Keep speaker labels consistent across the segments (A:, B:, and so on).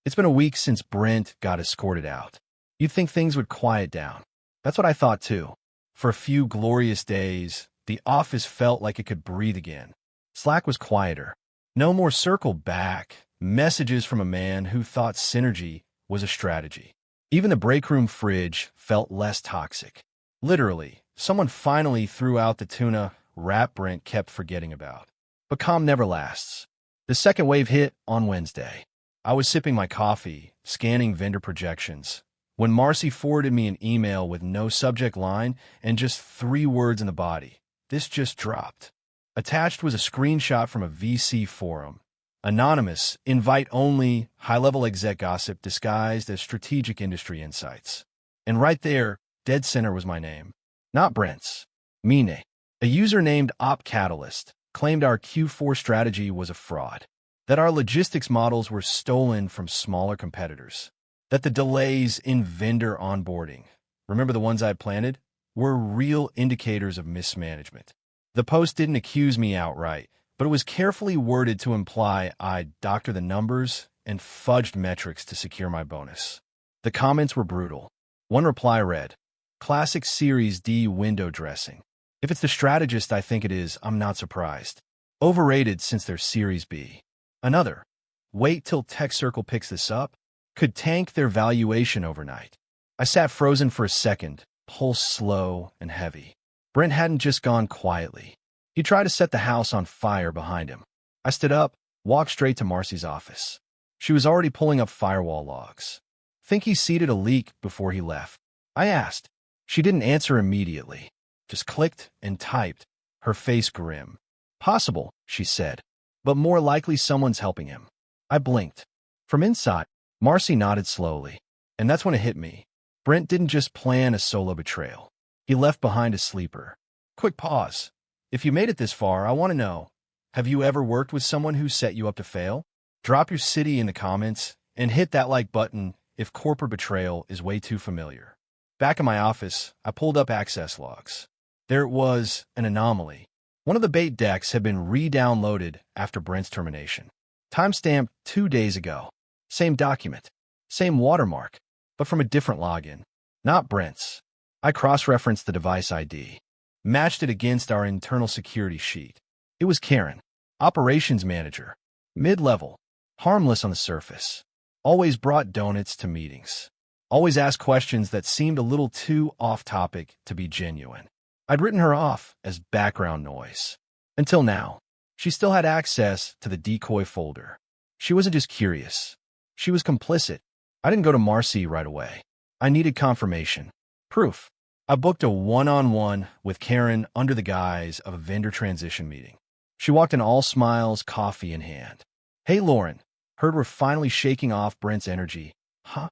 A: It's been a week since Brent got escorted out. You'd think things would quiet down. That's what I thought too. For a few glorious days, the office felt like it could breathe again. Slack was quieter. No more circle back messages from a man who thought synergy was a strategy. Even the break room fridge felt less toxic. Literally, someone finally threw out the tuna wrap Brent kept forgetting about. But calm never lasts. The second wave hit on Wednesday. I was sipping my coffee, scanning vendor projections, when Marcy forwarded me an email with no subject line and just 3 words in the body. This just dropped. Attached was a screenshot from a VC forum. Anonymous, invite only, high-level exec gossip disguised as strategic industry insights. And right there, dead center was my name. Not Brent's. Mine. A user named OpCatalyst claimed our Q4 strategy was a fraud, that our logistics models were stolen from smaller competitors, that the delays in vendor onboarding, remember the ones I had planted, were real indicators of mismanagement. The post didn't accuse me outright, but it was carefully worded to imply I'd doctor the numbers and fudged metrics to secure my bonus. The comments were brutal. One reply read, "Classic Series D window dressing. If it's the strategist I think it is, I'm not surprised. Overrated since they're Series B." Another, "Wait till Tech Circle picks this up. Could tank their valuation overnight." I sat frozen for a second, pulse slow and heavy. Brent hadn't just gone quietly. He tried to set the house on fire behind him. I stood up, walked straight to Marcy's office. She was already pulling up firewall logs. "Think he seeded a leak before he left?" I asked. She didn't answer immediately, just clicked and typed, her face grim. "Possible," she said, "but more likely someone's helping him." I blinked. From inside, Marcy nodded slowly. And that's when it hit me. Brent didn't just plan a solo betrayal. He left behind a sleeper. Quick pause. If you made it this far, I want to know, have you ever worked with someone who set you up to fail? Drop your city in the comments and hit that like button if corporate betrayal is way too familiar. Back in my office, I pulled up access logs. There it was, an anomaly. One of the bait decks had been re-downloaded after Brent's termination. Timestamped 2 days ago. Same document. Same watermark, but from a different login. Not Brent's. I cross-referenced the device ID. Matched it against our internal security sheet. It was Karen, operations manager, mid-level, harmless on the surface. Always brought donuts to meetings. Always asked questions that seemed a little too off-topic to be genuine. I'd written her off as background noise. Until now, she still had access to the decoy folder. She wasn't just curious. She was complicit. I didn't go to Marcy right away. I needed confirmation. Proof. I booked a one-on-one with Karen under the guise of a vendor transition meeting. She walked in all smiles, coffee in hand. "Hey, Lauren. Heard we're finally shaking off Brent's energy." Huh?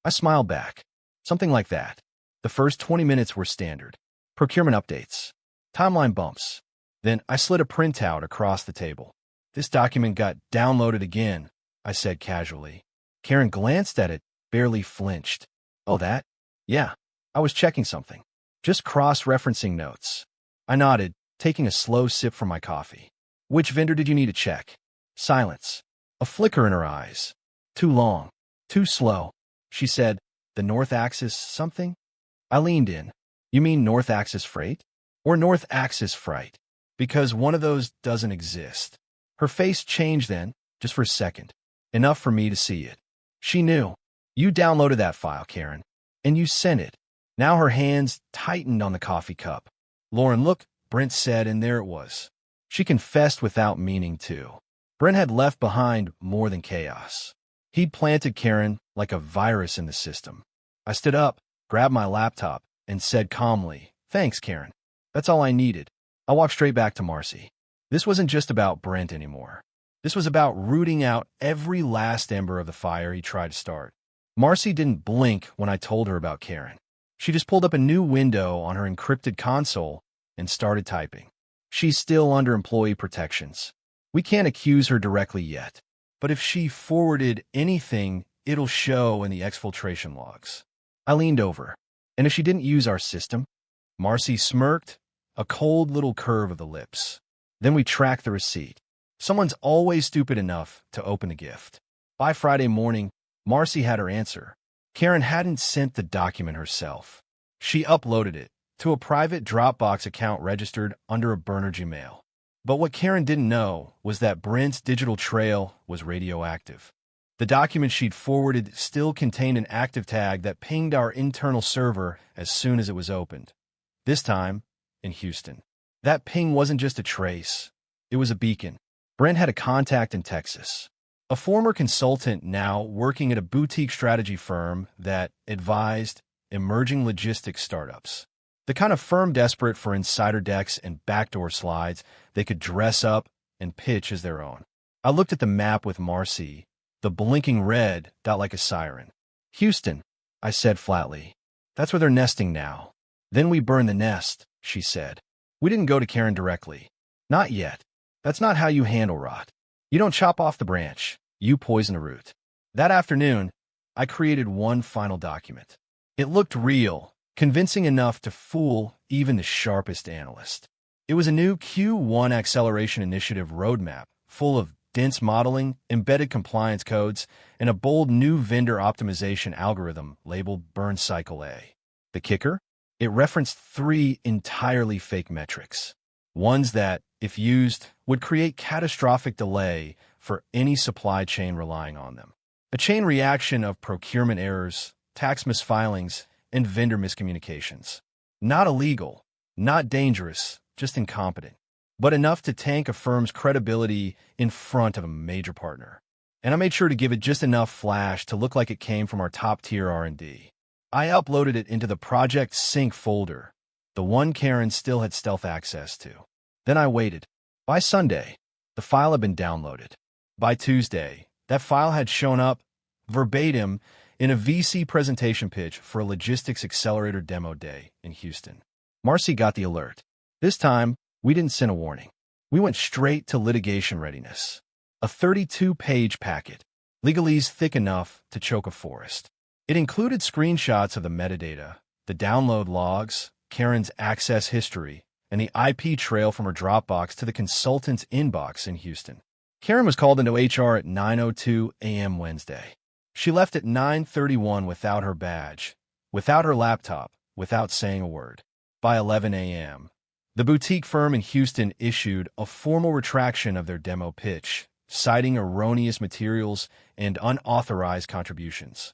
A: I smiled back. Something like that. The first 20 minutes were standard. Procurement updates. Timeline bumps. Then I slid a printout across the table. "This document got downloaded again," I said casually. Karen glanced at it, barely flinched. "Oh, that? Yeah. I was checking something. Just cross-referencing notes." I nodded, taking a slow sip from my coffee. "Which vendor did you need to check?" Silence. A flicker in her eyes. "Too long. Too slow." She said, "The North Axis something?" I leaned in. "You mean North Axis Freight? Or North Axis Fright? Because one of those doesn't exist." Her face changed then, just for a second. Enough for me to see it. She knew. "You downloaded that file, Karen. And you sent it." Now her hands tightened on the coffee cup. "Lauren, look," Brent said, and there it was. She confessed without meaning to. Brent had left behind more than chaos. He'd planted Karen like a virus in the system. I stood up, grabbed my laptop, and said calmly, "Thanks, Karen. That's all I needed." I walked straight back to Marcy. This wasn't just about Brent anymore. This was about rooting out every last ember of the fire he tried to start. Marcy didn't blink when I told her about Karen. She just pulled up a new window on her encrypted console and started typing. "She's still under employee protections. We can't accuse her directly yet. But if she forwarded anything, it'll show in the exfiltration logs." I leaned over. "And if she didn't use our system?" Marcy smirked, a cold little curve of the lips. "Then we tracked the receipt. Someone's always stupid enough to open the gift. By Friday morning, Marcy had her answer. Karen hadn't sent the document herself. She uploaded it to a private Dropbox account registered under a burner Gmail. But what Karen didn't know was that Brent's digital trail was radioactive. The document she'd forwarded still contained an active tag that pinged our internal server as soon as it was opened. This time, in Houston. That ping wasn't just a trace. It was a beacon. Brent had a contact in Texas. A former consultant now working at a boutique strategy firm that advised emerging logistics startups. The kind of firm desperate for insider decks and backdoor slides they could dress up and pitch as their own. I looked at the map with Marcy, the blinking red dot like a siren. Houston, I said flatly. That's where they're nesting now. Then we burn the nest, she said. We didn't go to Karen directly. Not yet. That's not how you handle rot. You don't chop off the branch. You poison a root. That afternoon, I created one final document. It looked real, convincing enough to fool even the sharpest analyst. It was a new Q1 Acceleration Initiative roadmap, full of dense modeling, embedded compliance codes, and a bold new vendor optimization algorithm labeled Burn Cycle A. The kicker? It referenced 3 entirely fake metrics. Ones that, if used, would create catastrophic delay for any supply chain relying on them. A chain reaction of procurement errors, tax misfilings, and vendor miscommunications. Not illegal, not dangerous, just incompetent, but enough to tank a firm's credibility in front of a major partner. And I made sure to give it just enough flash to look like it came from our top-tier R&D. I uploaded it into the Project Sync folder, the one Karen still had stealth access to. Then I waited. By Sunday, the file had been downloaded. By Tuesday, that file had shown up, verbatim, in a VC presentation pitch for a logistics accelerator demo day in Houston. Marcy got the alert. This time, we didn't send a warning. We went straight to litigation readiness. A 32-page packet, legalese thick enough to choke a forest. It included screenshots of the metadata, the download logs, Karen's access history, and the IP trail from her Dropbox to the consultant's inbox in Houston. Karen was called into HR at 9:02 a.m. Wednesday. She left at 9:31 without her badge, without her laptop, without saying a word. By 11 a.m., the boutique firm in Houston issued a formal retraction of their demo pitch, citing erroneous materials and unauthorized contributions.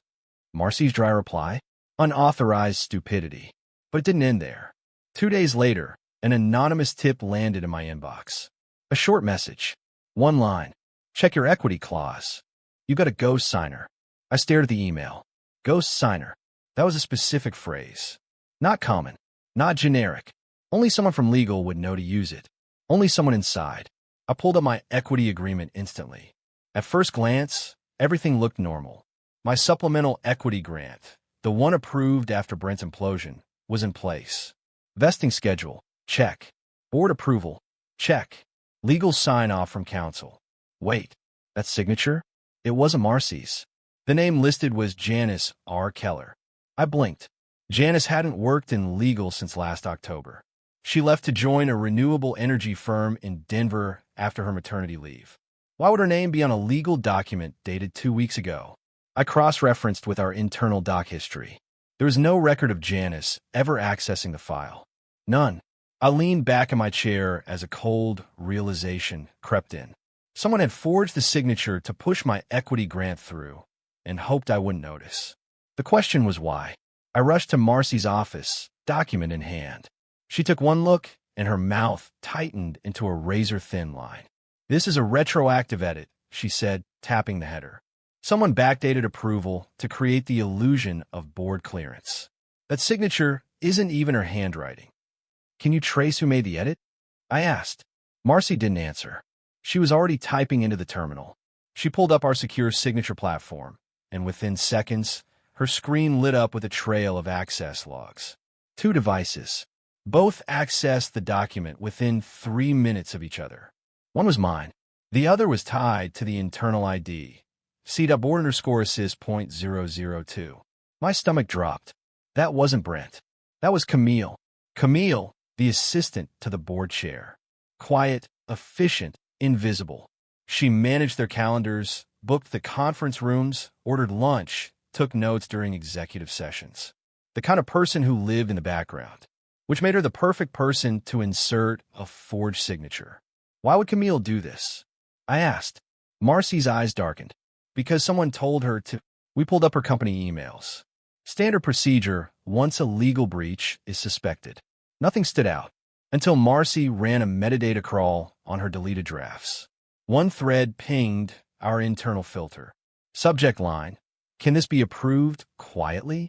A: Marcy's dry reply? Unauthorized stupidity. But it didn't end there. 2 days later, an anonymous tip landed in my inbox. A short message. One line. Check your equity clause. You got a ghost signer. I stared at the email. Ghost signer. That was a specific phrase. Not common. Not generic. Only someone from legal would know to use it. Only someone inside. I pulled up my equity agreement instantly. At first glance, everything looked normal. My supplemental equity grant, the one approved after Brent's implosion, was in place. Vesting schedule, check. Board approval, check. Legal sign-off from counsel. Wait, that signature? It wasn't Marcy's. The name listed was Janice R. Keller. I blinked. Janice hadn't worked in legal since last October. She left to join a renewable energy firm in Denver after her maternity leave. Why would her name be on a legal document dated 2 weeks ago? I cross-referenced with our internal doc history. There was no record of Janice ever accessing the file. None. I leaned back in my chair as a cold realization crept in. Someone had forged the signature to push my equity grant through and hoped I wouldn't notice. The question was why. I rushed to Marcy's office, document in hand. She took one look, and her mouth tightened into a razor-thin line. This is a retroactive edit, she said, tapping the header. Someone backdated approval to create the illusion of board clearance. That signature isn't even her handwriting. Can you trace who made the edit? I asked. Marcy didn't answer. She was already typing into the terminal. She pulled up our secure signature platform, and within seconds, her screen lit up with a trail of access logs. 2 devices. Both accessed the document within 3 minutes of each other. One was mine. The other was tied to the internal ID. C.board_assist.002. My stomach dropped. That wasn't Brent. That was Camille. Camille, the assistant to the board chair. Quiet, efficient, invisible. She managed their calendars, booked the conference rooms, ordered lunch, took notes during executive sessions. The kind of person who lived in the background, which made her the perfect person to insert a forged signature. Why would Camille do this? I asked. Marcy's eyes darkened. Because someone told her to. We pulled up her company emails. Standard procedure once a legal breach is suspected. Nothing stood out until Marcy ran a metadata crawl on her deleted drafts. One thread pinged our internal filter. Subject line, can this be approved quietly?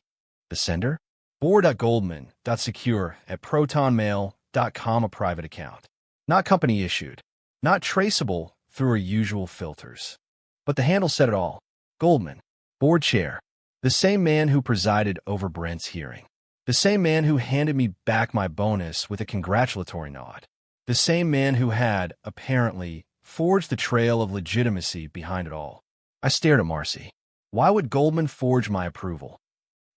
A: The sender? board.goldman.secure@protonmail.com, a private account. Not company issued. Not traceable through our usual filters. But the handle said it all. Goldman, board chair. The same man who presided over Brent's hearing. The same man who handed me back my bonus with a congratulatory nod. The same man who had, apparently, forged the trail of legitimacy behind it all. I stared at Marcy. Why would Goldman forge my approval?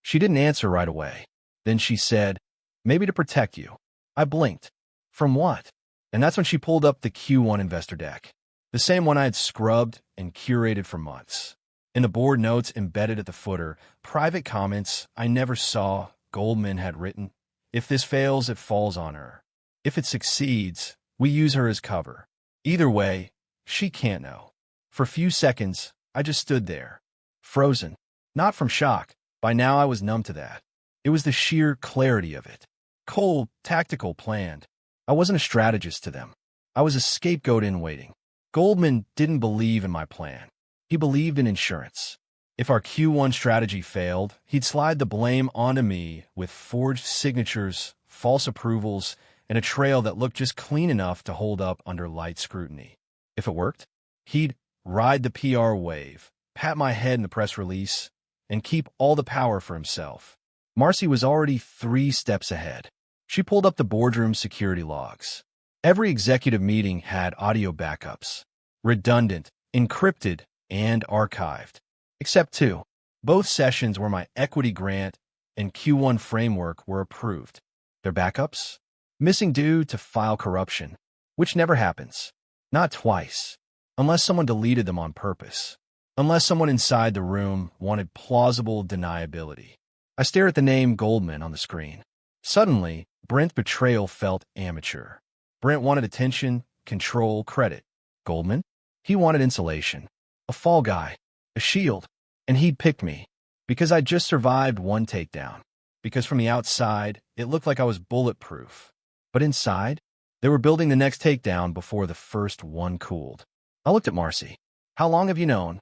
A: She didn't answer right away. Then she said, maybe to protect you. I blinked. From what? And that's when she pulled up the Q1 investor deck. The same one I had scrubbed and curated for months. In the board notes embedded at the footer, private comments I never saw, Goldman had written, if this fails, it falls on her. If it succeeds, we use her as cover. Either way, she can't know. For a few seconds, I just stood there, frozen. Not from shock. By now I was numb to that. It was the sheer clarity of it. Cold, tactical, planned. I wasn't a strategist to them. I was a scapegoat in waiting. Goldman didn't believe in my plan. He believed in insurance. If our Q1 strategy failed, he'd slide the blame onto me with forged signatures, false approvals, and a trail that looked just clean enough to hold up under light scrutiny. If it worked, he'd ride the PR wave, pat my head in the press release, and keep all the power for himself. Marcy was already 3 steps ahead. She pulled up the boardroom security logs. Every executive meeting had audio backups, redundant, encrypted, and archived. Except 2. Both sessions where my equity grant and Q1 framework were approved. Their backups? Missing due to file corruption, which never happens. Not twice. Unless someone deleted them on purpose. Unless someone inside the room wanted plausible deniability. I stare at the name Goldman on the screen. Suddenly, Brent's betrayal felt amateur. Brent wanted attention, control, credit. Goldman? He wanted insulation. A fall guy. A shield. And he'd picked me. Because I'd just survived one takedown. Because from the outside, it looked like I was bulletproof. But inside, they were building the next takedown before the first one cooled. I looked at Marcy. How long have you known?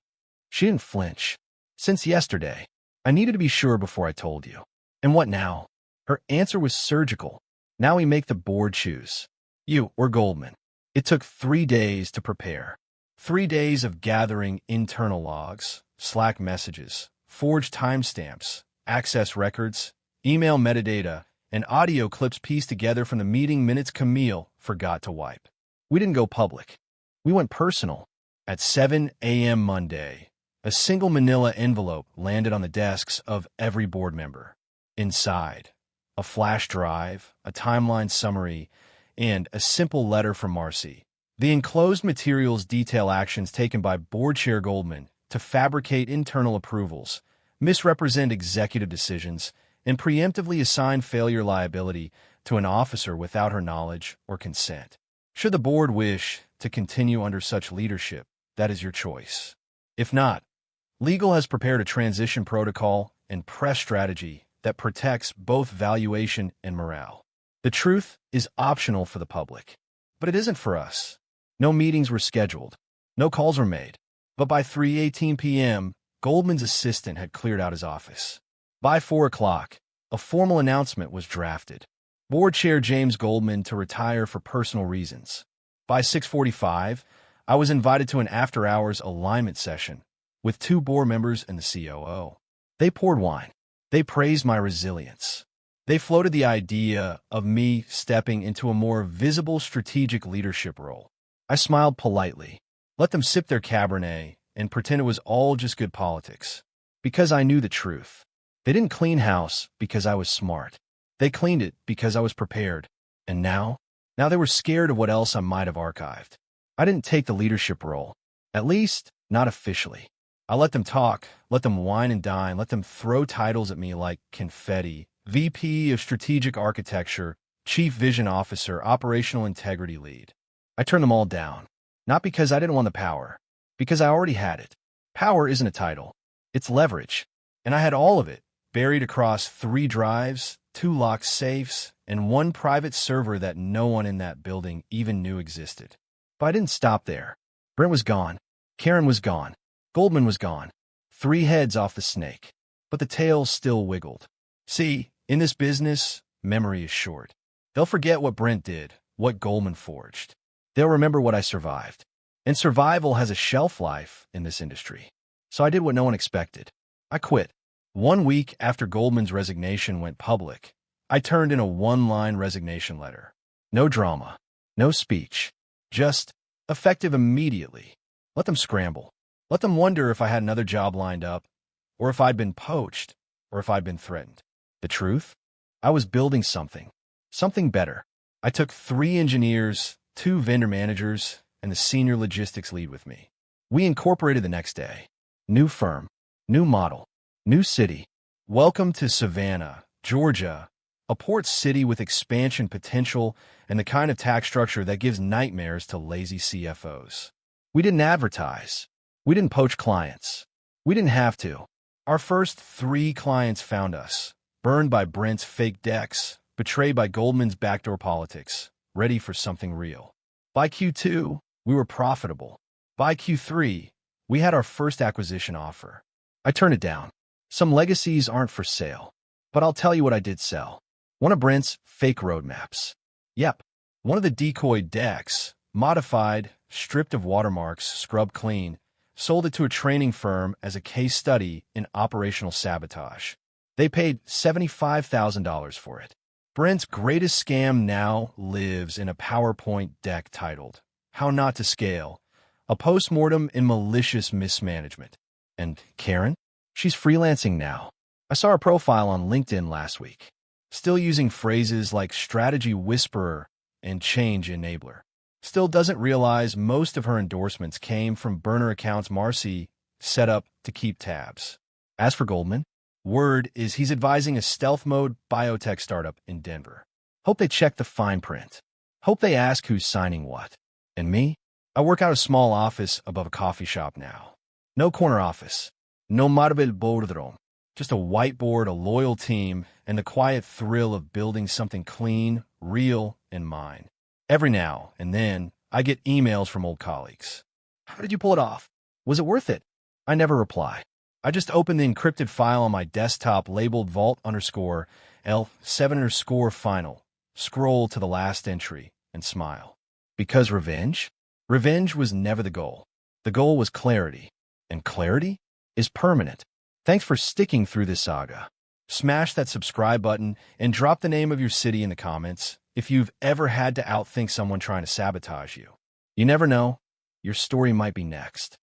A: She didn't flinch. Since yesterday. I needed to be sure before I told you. And what now? Her answer was surgical. Now we make the board choose. You or Goldman. It took 3 days to prepare. 3 days of gathering internal logs, Slack messages, forged timestamps, access records, email metadata, and audio clips pieced together from the meeting minutes Camille forgot to wipe. We didn't go public. We went personal. At 7 a.m. Monday, a single manila envelope landed on the desks of every board member. Inside, a flash drive, a timeline summary, and a simple letter from Marcy. The enclosed materials detail actions taken by Board Chair Goldman to fabricate internal approvals, misrepresent executive decisions, and preemptively assign failure liability to an officer without her knowledge or consent. Should the board wish to continue under such leadership, that is your choice. If not, legal has prepared a transition protocol and press strategy that protects both valuation and morale. The truth is optional for the public, but it isn't for us. No meetings were scheduled. No calls were made. But by 3:18 p.m., Goldman's assistant had cleared out his office. By 4 o'clock, a formal announcement was drafted. Board Chair James Goldman to retire for personal reasons. By 6:45, I was invited to an after-hours alignment session with 2 board members and the COO. They poured wine. They praised my resilience. They floated the idea of me stepping into a more visible strategic leadership role. I smiled politely, let them sip their Cabernet, and pretend it was all just good politics. Because I knew the truth. They didn't clean house because I was smart. They cleaned it because I was prepared. And now they were scared of what else I might have archived. I didn't take the leadership role. At least, not officially. I let them talk, let them wine and dine, let them throw titles at me like confetti, VP of Strategic Architecture, Chief Vision Officer, Operational Integrity Lead. I turned them all down. Not because I didn't want the power, because I already had it. Power isn't a title. It's leverage. And I had all of it, buried across 3 drives, 2 locked safes, and 1 private server that no one in that building even knew existed. But I didn't stop there. Brent was gone. Karen was gone. Goldman was gone. 3 heads off the snake. But the tail still wiggled. See, in this business, memory is short. They'll forget what Brent did, what Goldman forged. They'll remember what I survived. And survival has a shelf life in this industry. So I did what no one expected. I quit. 1 week after Goldman's resignation went public, I turned in a 1-line resignation letter. No drama. No speech. Just effective immediately. Let them scramble. Let them wonder if I had another job lined up, or if I'd been poached, or if I'd been threatened. The truth? I was building something. Something better. I took 3 engineers, 2 vendor managers, and the senior logistics lead with me. We incorporated the next day. New firm. New model. New city. Welcome to Savannah, Georgia, a port city with expansion potential and the kind of tax structure that gives nightmares to lazy CFOs. We didn't advertise. We didn't poach clients. We didn't have to. Our first 3 clients found us, burned by Brent's fake decks, betrayed by Goldman's backdoor politics, ready for something real. By Q2, we were profitable. By Q3, we had our first acquisition offer. I turned it down. Some legacies aren't for sale. But I'll tell you what I did sell. One of Brent's fake roadmaps. Yep, one of the decoy decks, modified, stripped of watermarks, scrubbed clean, sold it to a training firm as a case study in operational sabotage. They paid $75,000 for it. Brent's greatest scam now lives in a PowerPoint deck titled, How Not to Scale, a postmortem in malicious mismanagement. And Karen? She's freelancing now. I saw her profile on LinkedIn last week. Still using phrases like strategy whisperer and change enabler. Still doesn't realize most of her endorsements came from burner accounts Marcy set up to keep tabs. As for Goldman, word is he's advising a stealth mode biotech startup in Denver. Hope they check the fine print. Hope they ask who's signing what. And me? I work out of a small office above a coffee shop now. No corner office. No marble boardroom. Just a whiteboard, a loyal team, and the quiet thrill of building something clean, real, and mine. Every now and then, I get emails from old colleagues. How did you pull it off? Was it worth it? I never reply. I just open the encrypted file on my desktop labeled vault_L7_final, scroll to the last entry, and smile. Because revenge? Revenge was never the goal. The goal was clarity. And clarity is permanent. Thanks for sticking through this saga. Smash that subscribe button and drop the name of your city in the comments if you've ever had to outthink someone trying to sabotage you. You never know, your story might be next.